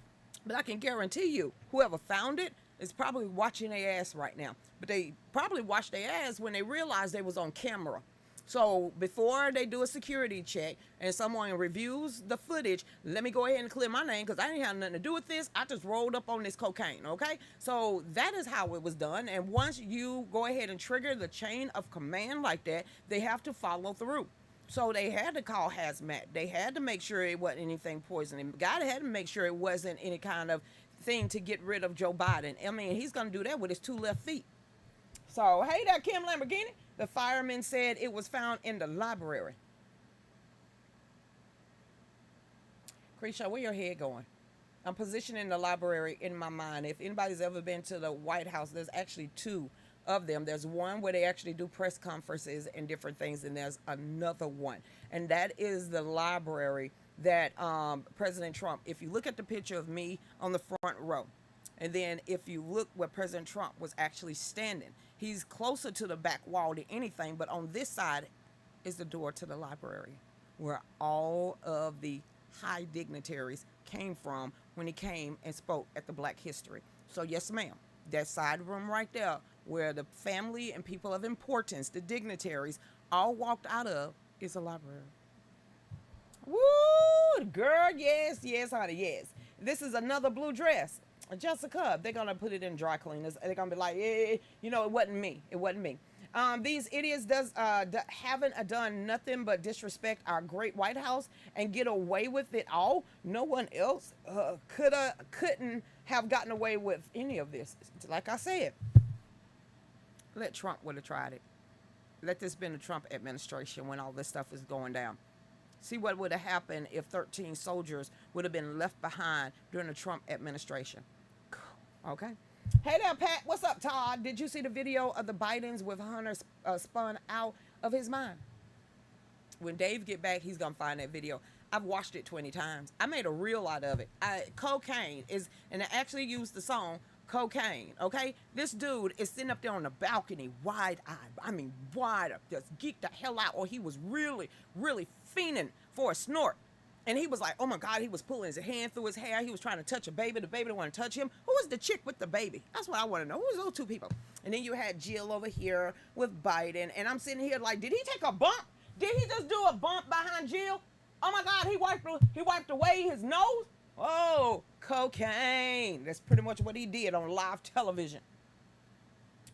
But I can guarantee you, whoever found it is probably watching their ass right now. But they probably watched their ass when they realized they was on camera. So before they do a security check and someone reviews the footage, let me go ahead and clear my name, because I didn't have nothing to do with this. I just rolled up on this cocaine, okay? So that is how it was done. And once you go ahead and trigger the chain of command like that, they have to follow through. So they had to call hazmat. They had to make sure it wasn't anything poisoning. God had to make sure it wasn't any kind of thing to get rid of Joe Biden. I mean, he's going to do that with his 2 left feet. So, hey there, Kim Lamborghini. The fireman said it was found in the library. Creeshaw, where your head going? I'm positioning the library in my mind. If anybody's ever been to the White House, there's actually 2 of them. There's one where they actually do press conferences and different things, and there's another one, and that is the library that President Trump, if you look at the picture of me on the front row, and then if you look where President Trump was actually standing, he's closer to the back wall than anything, but on this side is the door to the library where all of the high dignitaries came from when he came and spoke at the Black History. So yes, ma'am, that side room right there where the family and people of importance, the dignitaries, all walked out of, is a library. Woo, girl, yes, honey, yes. This is another blue dress. Jessica, they're going to put it in dry cleaners. They're going to be like, you know, it wasn't me. It wasn't me. These idiots haven't done nothing but disrespect our great White House and get away with it all. No one else couldn't have gotten away with any of this. Like I said, let Trump would have tried it. Let this been the Trump administration when all this stuff is going down. See what would have happened if 13 soldiers would have been left behind during the Trump administration. Okay. Hey there, Pat. What's up, Todd? Did you see the video of the Bidens with Hunter spun out of his mind? When Dave get back, he's going to find that video. I've watched it 20 times. I made a reel out of it. Cocaine is, and I actually used the song Cocaine, okay? This dude is sitting up there on the balcony, wide-eyed. I mean, wide up, just geeked the hell out, or he was really, really fiending for a snort. And he was like, oh my God, he was pulling his hand through his hair. He was trying to touch a baby. The baby didn't want to touch him. Who was the chick with the baby? That's what I want to know. Who was those 2 people? And then you had Jill over here with Biden. And I'm sitting here like, did he take a bump? Did he just do a bump behind Jill? Oh my God, he wiped away his nose? Oh, cocaine. That's pretty much what he did on live television.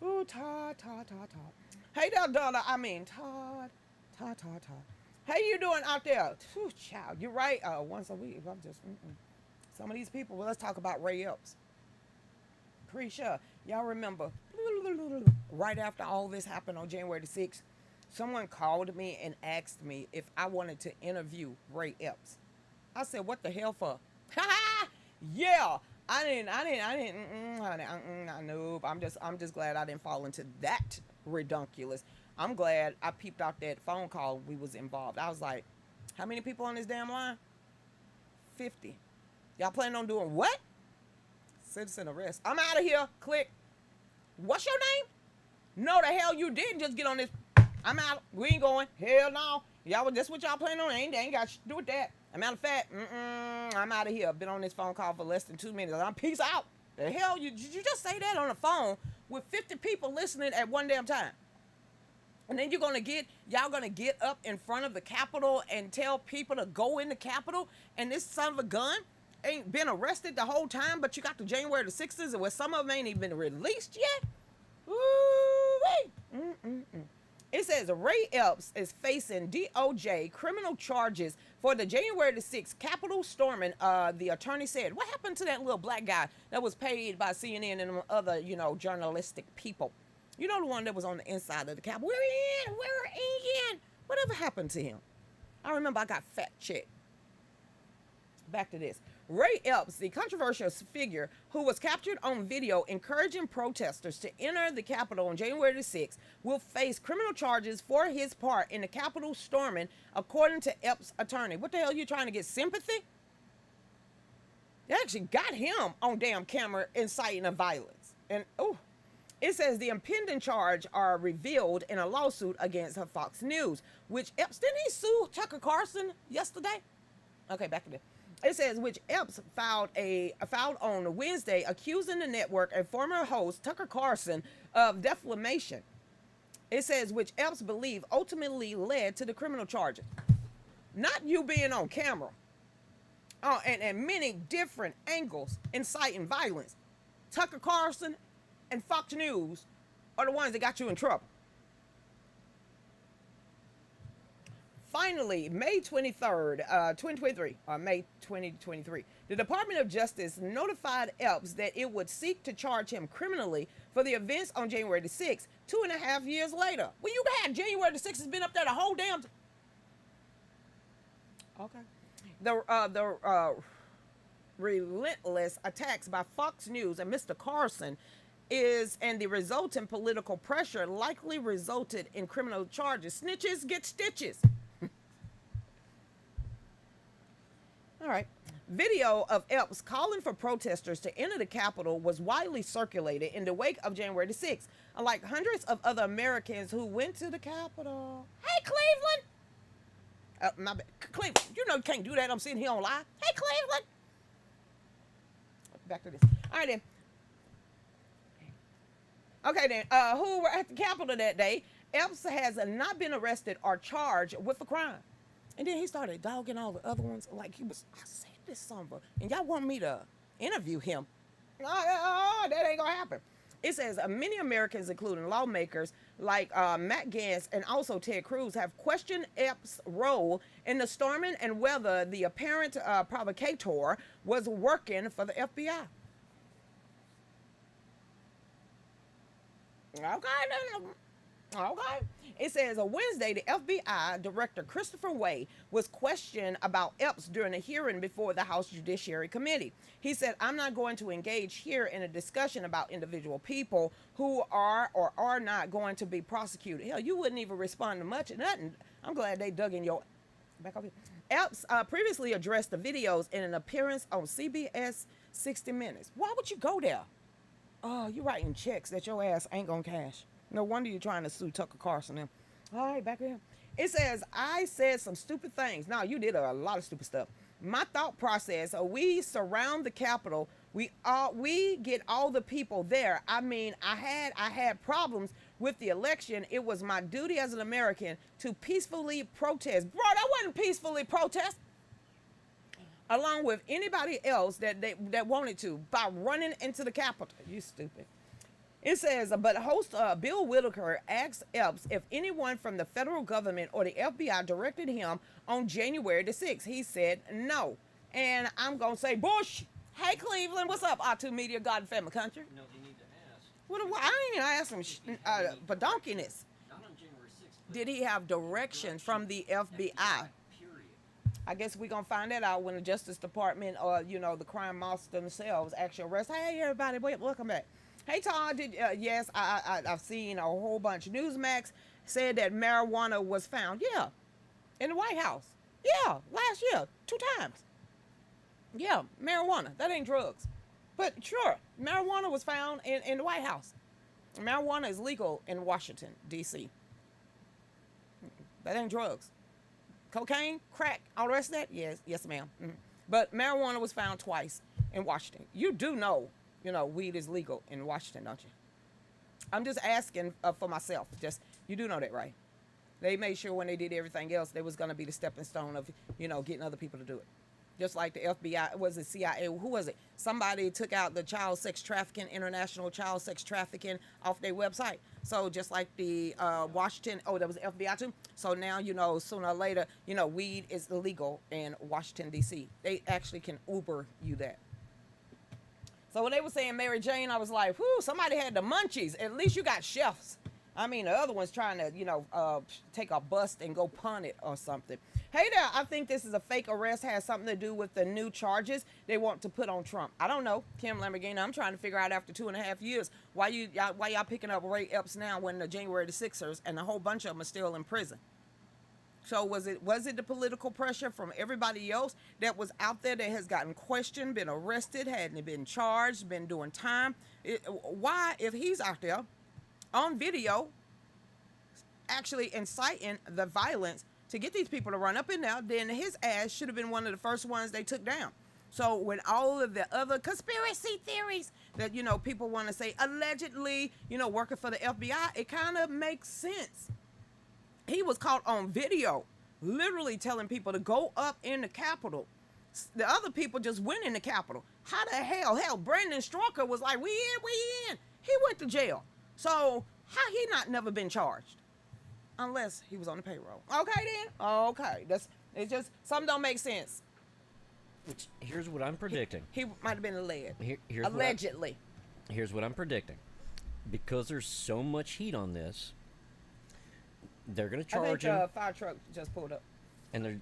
Ooh, Todd. Hey there, Donna. Todd. How you doing out there? Whew, child, you're right. Once a week. I'm just, some of these people. Well, let's talk about Ray Epps. Pretty sure y'all remember right after all this happened on January the 6th, someone called me and asked me if I wanted to interview Ray Epps. I said, what the hell for? Yeah, I didn't, nope. I'm just glad I didn't fall into that redunculous. I'm glad I peeped out that phone call we was involved. I was like, how many people on this damn line? 50. Y'all planning on doing what? Citizen arrest. I'm out of here. Click. What's your name? No, the hell you didn't just get on this. I'm out. We ain't going. Hell no. Y'all, that's what y'all planning on. They ain't got shit to do with that. As a matter of fact, I'm out of here. Been on this phone call for less than 2 minutes. I'm peace out. The hell, did you just say that on the phone with 50 people listening at one damn time? And then y'all gonna get up in front of the Capitol and tell people to go in the Capitol, and this son of a gun ain't been arrested the whole time, but you got the January the 6th, and where some of them ain't even been released yet. Ooh-wee. It says Ray Epps is facing DOJ criminal charges for the January the 6th Capitol storming. The attorney said, what happened to that little black guy that was paid by CNN and other, journalistic people? You know, the one that was on the inside of the Capitol. We're in. Whatever happened to him? I remember I got fact checked. Back to this. Ray Epps, the controversial figure who was captured on video encouraging protesters to enter the Capitol on January the 6th, will face criminal charges for his part in the Capitol storming, according to Epps' attorney. What the hell are you trying to get sympathy? They actually got him on damn camera inciting a violence. And, it says the impending charge are revealed in a lawsuit against Fox News, which Epps, didn't he sue Tucker Carlson yesterday? Okay, back to this. It says, which Epps filed on Wednesday, accusing the network and former host Tucker Carlson of defamation. It says, which Epps believed ultimately led to the criminal charges. Not you being on camera. And many different angles inciting violence. Tucker Carlson and Fox News are the ones that got you in trouble. Finally, May 23rd, 2023, or May 2023, the Department of Justice notified Epps that it would seek to charge him criminally for the events on January the 6th, 2.5 years later. Well, you had January the 6th has been up there the whole damn time. Okay. The relentless attacks by Fox News and Mr. Carlson and the resulting political pressure likely resulted in criminal charges. Snitches get stitches. All right. Video of Epps calling for protesters to enter the Capitol was widely circulated in the wake of January the 6th, unlike hundreds of other Americans who went to the Capitol. Hey, Cleveland! My bad. Cleveland, you know you can't do that. I'm sitting here on live. Hey, Cleveland! Back to this. All right, then. Okay, then. Who were at the Capitol that day? Epps has not been arrested or charged with a crime. And then he started dogging all the other ones like I said this something, and y'all want me to interview him. That ain't gonna happen. It says many Americans, including lawmakers like Matt Gaetz and also Ted Cruz, have questioned Epps' role in the storming and whether the apparent provocateur was working for the FBI. Okay. It says on Wednesday, the FBI Director Christopher Wray was questioned about Epps during a hearing before the House Judiciary Committee. He said, I'm not going to engage here in a discussion about individual people who are or are not going to be prosecuted. Hell, you wouldn't even respond to much of nothing. I'm glad they dug in your... Back over here. Epps previously addressed the videos in an appearance on CBS 60 Minutes. Why would you go there? Oh, you're writing checks that your ass ain't gonna cash. No wonder you're trying to sue Tucker Carlson. All right, back here. It says, I said some stupid things. No, you did a lot of stupid stuff. My thought process, we surround the Capitol. We get all the people there. I mean, I had problems with the election. It was my duty as an American to peacefully protest. Bro, that wasn't peacefully protest. Along with anybody else that wanted to by running into the Capitol. You stupid. It says, but host Bill Whitaker asked Epps if anyone from the federal government or the FBI directed him on January the 6th. He said no. And I'm going to say, Bush, hey, Cleveland, what's up, R2 Media, God and Family Country? No, you need to ask. What, I ain't asked him badonkiness. Not on January 6th. Did he have direction from the FBI? Period. I guess we're going to find that out when the Justice Department or, the crime monsters themselves actually arrest. Hey, everybody, welcome back. Hey, Todd, yes, I've seen a whole bunch. Newsmax said that marijuana was found. Yeah, in the White House. Yeah, last year, 2 times. Yeah, marijuana. That ain't drugs. But sure, marijuana was found in the White House. Marijuana is legal in Washington, D.C. That ain't drugs. Cocaine, crack, all the rest of that? Yes, ma'am. But marijuana was found twice in Washington. You do know, weed is legal in Washington, don't you? I'm just asking for myself. Just, you do know that, right? They made sure when they did everything else, they was going to be the stepping stone of, getting other people to do it. Just like the FBI, was it CIA? Who was it? Somebody took out the child sex trafficking, international child sex trafficking off their website. So just like the Washington, that was FBI too. So now, sooner or later, weed is illegal in Washington, D.C. They actually can Uber you that. So when they were saying Mary Jane, I was like, whew, somebody had the munchies. At least you got chefs. I mean, the other one's trying to, take a bust and go punt it or something. Hey there, I think this is a fake arrest, has something to do with the new charges they want to put on Trump. I don't know, Kim Lamborghini. I'm trying to figure out after 2.5 years why y'all picking up Ray Epps now when the January the 6ers and a whole bunch of them are still in prison. So was it the political pressure from everybody else that was out there that has gotten questioned, been arrested, hadn't been charged, been doing time? Why, if he's out there on video actually inciting the violence to get these people to run up in there, then his ass should have been one of the first ones they took down. So when all of the other conspiracy theories that, people want to say allegedly, working for the FBI, it kind of makes sense. He was caught on video, literally telling people to go up in the Capitol. The other people just went in the Capitol. How the hell, Brandon Strawker was like, we in. He went to jail. So how he not never been charged? Unless he was on the payroll. Okay then. Okay. It's just something don't make sense. Here's what I'm predicting. He might have been led. Allegedly. Here's what I'm predicting. Because there's so much heat on this, they're gonna charge him. Fire truck just pulled up. And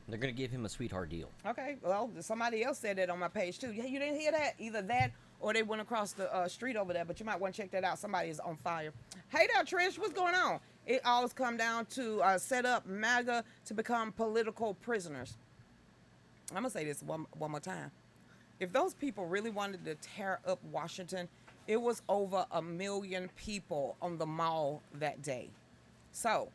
they're gonna give him a sweetheart deal. Okay. Well, somebody else said that on my page too. You didn't hear that? Either that or they went across the street over there, but you might want to check that out. Somebody is on fire. Hey there, Trish, what's going on? It always come down to set up MAGA to become political prisoners. I'm going to say this one more time. If those people really wanted to tear up Washington, it was over 1 million people on the mall that day. So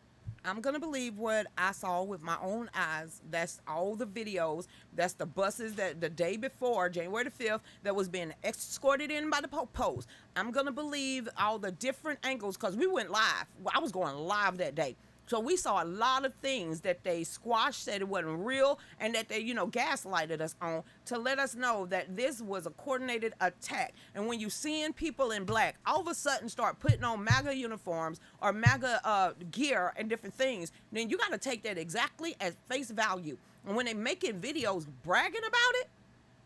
I'm going to believe what I saw with my own eyes. That's all the videos. That's the buses that the day before, January the 5th, that was being escorted in by the popos. I'm going to believe all the different angles because we went live. I was going live that day. So we saw a lot of things that they squashed, said it wasn't real, and that they, gaslighted us on to let us know that this was a coordinated attack. And when you seeing people in black, all of a sudden start putting on MAGA uniforms or MAGA gear and different things, then you got to take that exactly as face value. And when they making videos bragging about it,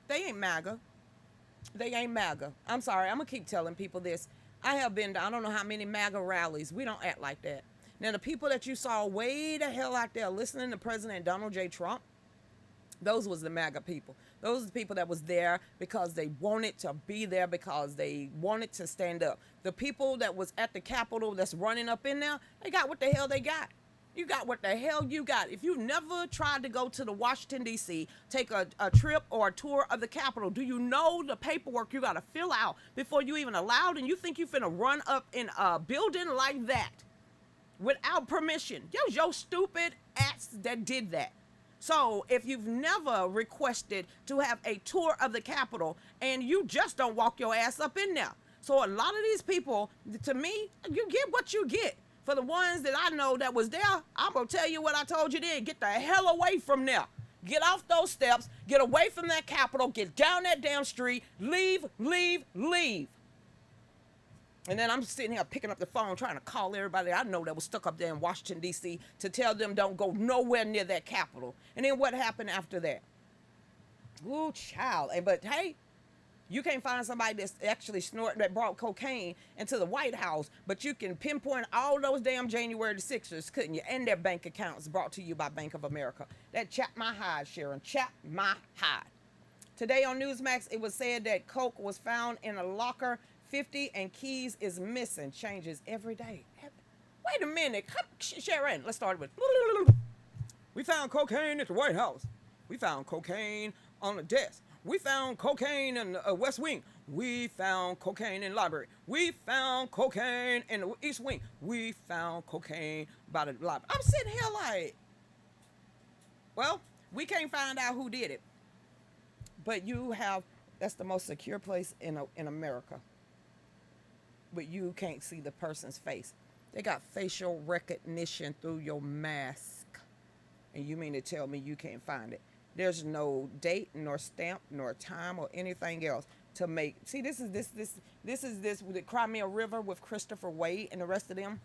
they ain't MAGA. They ain't MAGA. I'm sorry. I'm going to keep telling people this. I have been to I don't know how many MAGA rallies. We don't act like that. Now, the people that you saw way the hell out there listening to President Donald J. Trump, those was the MAGA people. Those are the people that was there because they wanted to be there, because they wanted to stand up. The people that was at the Capitol that's running up in there, they got what the hell they got. You got what the hell you got. If you never tried to go to the Washington, D.C., take a trip or a tour of the Capitol, do you know the paperwork you got to fill out before you even allowed? And you think you finna run up in a building like that without permission? Yo stupid ass that did that. So if you've never requested to have a tour of the Capitol and you just don't walk your ass up in there. So a lot of these people, to me, you get what you get. For the ones that I know that was there, I'm going to tell you what I told you then. Get the hell away from there. Get off those steps. Get away from that Capitol. Get down that damn street. Leave. And then I'm sitting here picking up the phone trying to call everybody I know that was stuck up there in Washington, D.C. to tell them don't go nowhere near that Capitol. And then what happened after that? Ooh, child. But hey, you can't find somebody that's actually that brought cocaine into the White House, but you can pinpoint all those damn January the 6ers, couldn't you? And their bank accounts brought to you by Bank of America. That chapped my hide, Sharon. Chapped my hide. Today on Newsmax, it was said that coke was found in a locker. 50 and keys is missing. Changes every day. Wait a minute. Sharon, let's start with. We found cocaine at the White House. We found cocaine on the desk. We found cocaine in the West Wing. We found cocaine in the library. We found cocaine in the East Wing. We found cocaine by the library. I'm sitting here like, well, we can't find out who did it. But that's the most secure place in America. but you can't see the person's face. They got facial recognition through your mask. And you mean to tell me you can't find it? There's no date, nor stamp, nor time, or anything else to make. See, this is with the Crimea River with Christopher Wade and the rest of them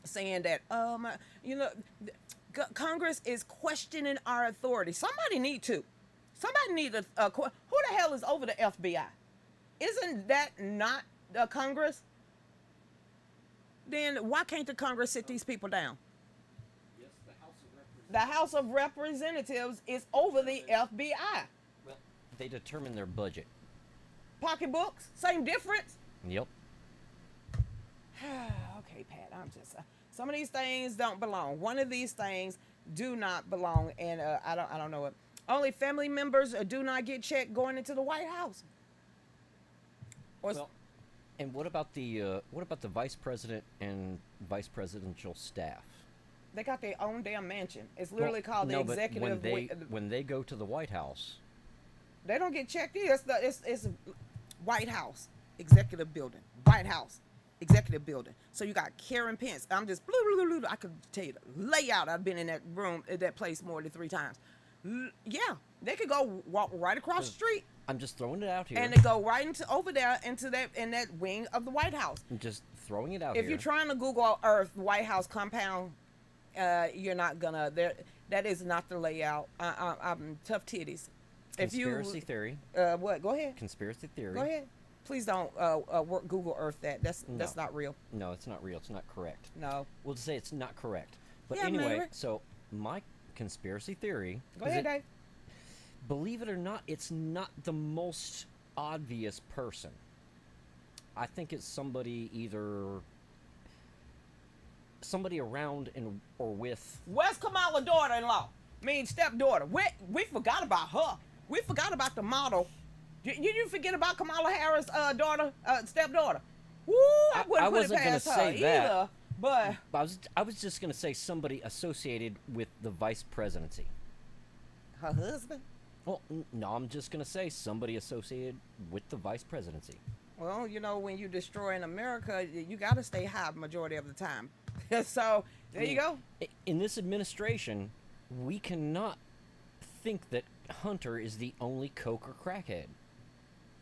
saying that Congress is questioning our authority. Somebody need to who the hell is over the FBI? Isn't that not Congress? Then why can't the Congress sit these people down? Yes, the House of Representatives. The House of Representatives is over the FBI. Well, they determine their budget. Pocketbooks, same difference. Yep. Okay, Pat, I'm just some of these things don't belong. One of these things do not belong, and I don't know it. Only family members do not get checked going into the White House. Or Well, and what about the vice president and vice presidential staff? they got their own damn mansion. It's literally Well, called the no, but executive. when they go to the White House, They don't get checked in. It's White House, executive building. White House, executive building. So you got Karen Pence. I'm just I could tell you the layout. I've been in that room, that place more than 3 times. Yeah, they could go walk right across the street, I'm just throwing it out here. and they go right into over there into that in that wing of the White House. I'm just throwing it out If here. you're trying to Google Earth White House compound, you're not gonna. That is not the layout. I'm tough titties. Conspiracy theory. What? Go ahead. Conspiracy theory. Go ahead. Please don't Google Earth that. That's not real. No, it's not real. It's not correct. No. We'll just say it's not correct. But Yeah, anyway, maybe. so my conspiracy theory. Go is ahead, that, Dave. believe it or not, it's not the most obvious person. I think it's somebody around or with. Where's Kamala's daughter-in-law? Stepdaughter. We forgot about her. We forgot about the model. Did you forget about Kamala Harris' daughter, stepdaughter? Woo! I wouldn't I put it wasn't gonna past her say that. either. But I was just gonna say somebody associated with the vice presidency. her husband. Well, no, I'm just gonna say somebody associated with the vice presidency. Well, when you're destroying America, you got to stay high majority of the time. So there you go. In this administration, we cannot think that Hunter is the only coke or crackhead.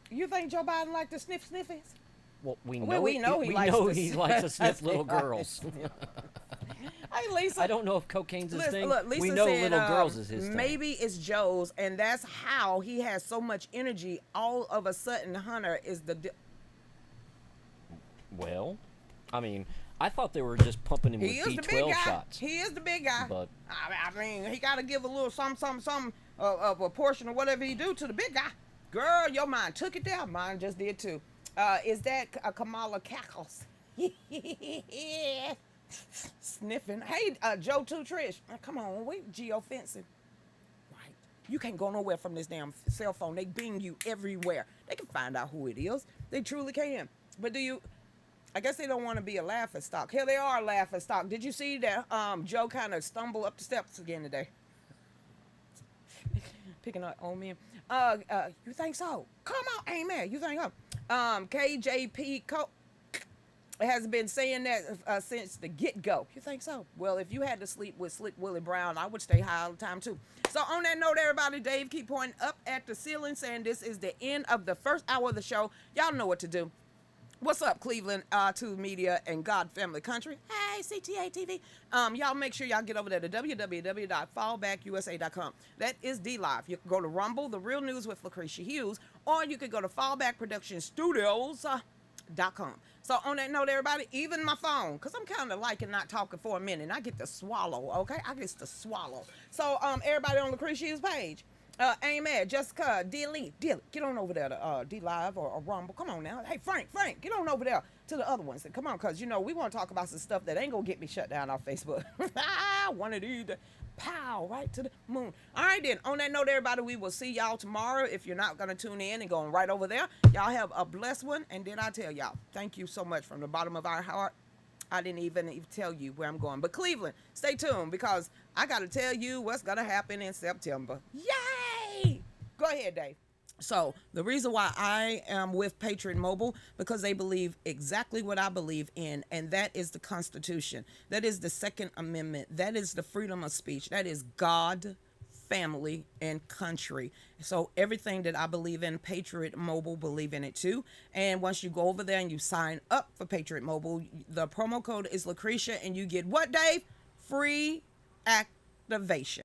You think Joe Biden like to sniff sniffies? Well, we know Well, we know he likes to he likes to sniff little girls. Hey, Lisa. I don't know if cocaine's his thing. Lisa we know said, little girls is his thing. maybe it's Joe's, and that's how he has so much energy. All of a sudden, Hunter is Well, I mean, I thought they were just pumping him he with is the big B12 guy. shots. He is the big guy. But I mean, he got to give a little some of a portion of whatever he do to the big guy. Girl, your mind took it there. Mine just did too. Is that Kamala cackles? Sniffing. Hey, Joe too, Trish. Come on, we geofencing. Right. You can't go nowhere from this damn cell phone. They beam you everywhere. They can find out who it is. They truly can. But I guess they don't want to be a laughingstock. Hell, they are a laughingstock. Did you see that Joe kind of stumbled up the steps again today? Picking up on me. You think so? Come on, amen. You think so? KJP has been saying that since the get-go. You think so? Well, if you had to sleep with Slick Willie Brown, I would stay high all the time, too. So on that note, everybody, Dave keep pointing up at the ceiling, saying this is the end of the first hour of the show. Y'all know what to do. What's up, Cleveland, to Media and God Family Country? Hey, CTA TV. Y'all make sure y'all get over there to www.fallbackusa.com. That is D-Live. You can go to Rumble, The Real News with Lucretia Hughes, or you can go to fallbackproductionstudios.com. So on that note, everybody, even my phone, because I'm kind of liking not talking for a minute. I get to swallow, okay? I get to swallow. So everybody on Lucretia's page. Amen. Jessica, Dilly, get on over there to D-Live or Rumble. Come on now. Hey, Frank, get on over there to the other ones. Come on, because, we want to talk about some stuff that ain't going to get me shut down off Facebook. One of these, pow, right to the moon. All right, then. On that note, everybody, we will see y'all tomorrow. If you're not going to tune in and going right over there, y'all have a blessed one. And then I tell y'all, thank you so much from the bottom of our heart. I didn't even tell you where I'm going. But Cleveland, stay tuned because I got to tell you what's going to happen in September. Yay! Go ahead, Dave. So the reason why I am with Patriot Mobile, because they believe exactly what I believe in, and that is the Constitution. That is the Second Amendment. That is the freedom of speech. That is God, family, and country. So everything that I believe in, Patriot Mobile believe in it too. And once you go over there and you sign up for Patriot Mobile, the promo code is Lucretia, and you get what, Dave? Free activation.